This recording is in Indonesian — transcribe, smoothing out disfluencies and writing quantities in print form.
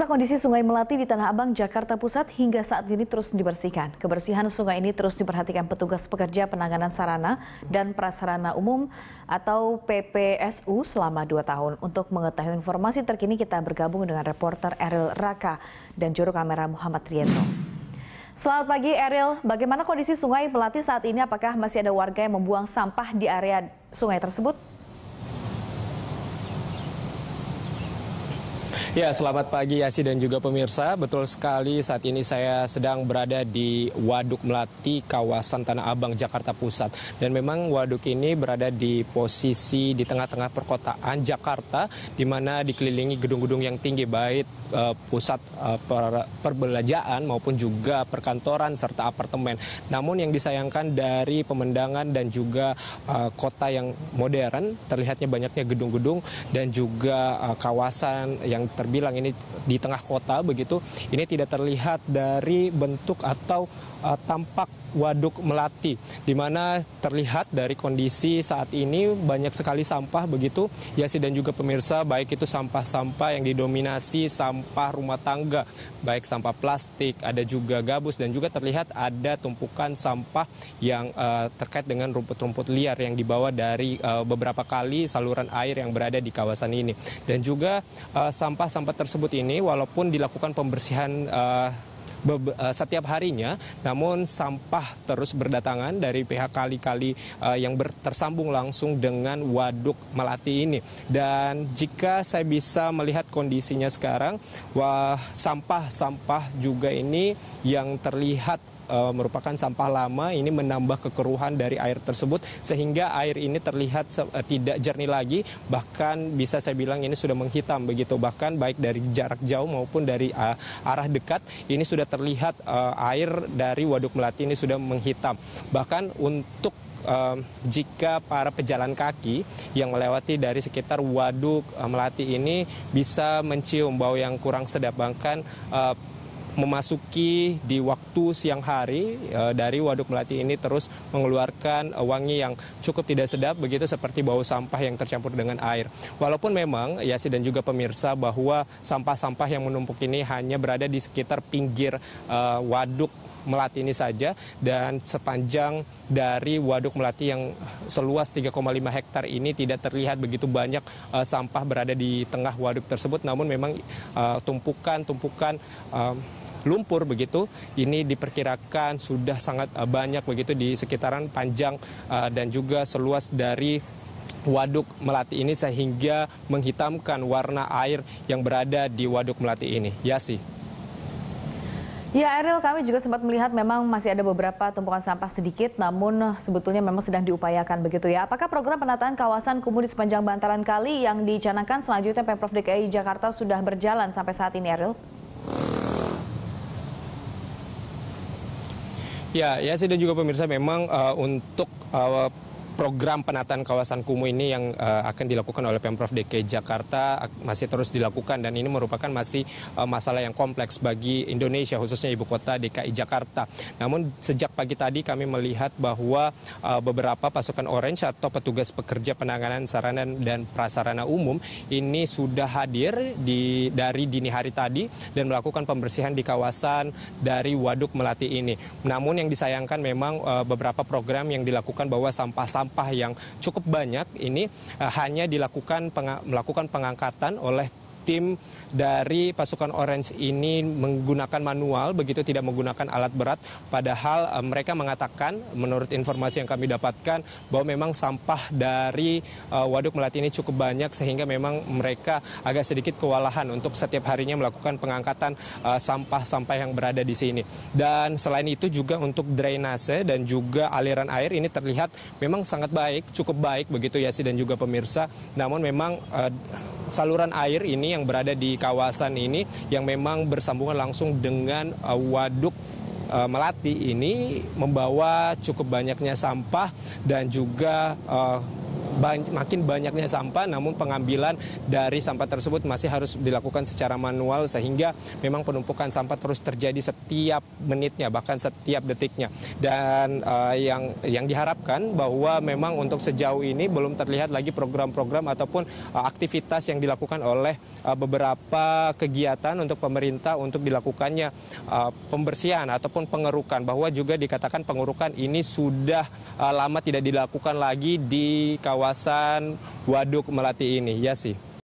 Kondisi Sungai Melati di Tanah Abang, Jakarta Pusat hingga saat ini terus dibersihkan. Kebersihan sungai ini terus diperhatikan petugas pekerja penanganan sarana dan prasarana umum atau PPSU selama 2 tahun. Untuk mengetahui informasi terkini kita bergabung dengan reporter Eril Raka dan juru kamera Muhammad Riento. Selamat pagi Eril, bagaimana kondisi Sungai Melati saat ini? Apakah masih ada warga yang membuang sampah di area sungai tersebut? Ya, selamat pagi Yasi dan juga pemirsa. Betul sekali, saat ini saya sedang berada di Waduk Melati, kawasan Tanah Abang, Jakarta Pusat. Dan memang waduk ini berada di posisi di tengah-tengah perkotaan Jakarta, di mana dikelilingi gedung-gedung yang tinggi, baik pusat perbelanjaan maupun juga perkantoran serta apartemen. Namun yang disayangkan dari pemandangan dan juga kota yang modern, terlihatnya banyaknya gedung-gedung dan juga kawasan yang terbilang ini di tengah kota begitu, ini tidak terlihat dari bentuk atau tampak Waduk Melati, di mana terlihat dari kondisi saat ini banyak sekali sampah begitu, Yasi dan juga pemirsa, baik itu sampah-sampah yang didominasi sampah rumah tangga, baik sampah plastik, ada juga gabus dan juga terlihat ada tumpukan sampah yang terkait dengan rumput-rumput liar yang dibawa dari beberapa kali saluran air yang berada di kawasan ini. Dan juga sampah-sampah tersebut ini walaupun dilakukan pembersihan setiap harinya, namun sampah terus berdatangan dari pihak kali-kali yang tersambung langsung dengan Waduk Melati ini. Dan jika saya bisa melihat kondisinya sekarang, sampah-sampah juga ini yang terlihat merupakan sampah lama, ini menambah kekeruhan dari air tersebut sehingga air ini terlihat tidak jernih lagi, bahkan bisa saya bilang ini sudah menghitam begitu, bahkan baik dari jarak jauh maupun dari arah dekat ini sudah terlihat air dari Waduk Melati ini sudah menghitam. Bahkan untuk jika para pejalan kaki yang melewati dari sekitar Waduk Melati ini bisa mencium bau yang kurang sedap, bahkan memasuki di waktu siang hari dari Waduk Melati ini terus mengeluarkan wangi yang cukup tidak sedap begitu, seperti bau sampah yang tercampur dengan air. Walaupun memang Yasi dan juga pemirsa bahwa sampah-sampah yang menumpuk ini hanya berada di sekitar pinggir Waduk Melati ini saja, dan sepanjang dari Waduk Melati yang seluas 3,5 hektar ini tidak terlihat begitu banyak sampah berada di tengah waduk tersebut, namun memang tumpukan lumpur begitu ini diperkirakan sudah sangat banyak begitu di sekitaran panjang dan juga seluas dari Waduk Melati ini, sehingga menghitamkan warna air yang berada di Waduk Melati ini. Yasi. Ya Eril, kami juga sempat melihat memang masih ada beberapa tumpukan sampah sedikit, namun sebetulnya memang sedang diupayakan begitu ya. Apakah program penataan kawasan kumuh di sepanjang bantaran kali yang dicanangkan selanjutnya Pemprov DKI Jakarta sudah berjalan sampai saat ini, Eril? Ya, Yasi dan juga pemirsa, memang untuk program penataan kawasan kumuh ini yang akan dilakukan oleh Pemprov DKI Jakarta masih terus dilakukan, dan ini merupakan masih masalah yang kompleks bagi Indonesia, khususnya ibu kota DKI Jakarta. Namun sejak pagi tadi kami melihat bahwa beberapa pasukan Orange atau petugas pekerja penanganan sarana dan prasarana umum ini sudah hadir dari dini hari tadi dan melakukan pembersihan di kawasan dari Waduk Melati ini. Namun yang disayangkan memang beberapa program yang dilakukan bahwa sampah yang cukup banyak ini hanya melakukan pengangkatan oleh tim dari pasukan Orange ini menggunakan manual begitu, tidak menggunakan alat berat, padahal mereka mengatakan menurut informasi yang kami dapatkan bahwa memang sampah dari Waduk Melati ini cukup banyak sehingga memang mereka agak sedikit kewalahan untuk setiap harinya melakukan pengangkatan sampah-sampah yang berada di sini. Dan selain itu juga untuk drainase dan juga aliran air ini terlihat memang sangat baik, cukup baik begitu Yasi dan juga pemirsa. Namun memang saluran air ini yang berada di kawasan ini yang memang bersambungan langsung dengan Waduk Melati ini membawa cukup banyaknya sampah dan juga makin banyaknya sampah, namun pengambilan dari sampah tersebut masih harus dilakukan secara manual, sehingga memang penumpukan sampah terus terjadi setiap menitnya, bahkan setiap detiknya. Dan yang diharapkan bahwa memang untuk sejauh ini belum terlihat lagi program-program ataupun aktivitas yang dilakukan oleh beberapa kegiatan untuk pemerintah untuk dilakukannya pembersihan ataupun pengerukan, bahwa juga dikatakan pengerukan ini sudah lama tidak dilakukan lagi di kawasan Waduk Melati ini. Ya sih.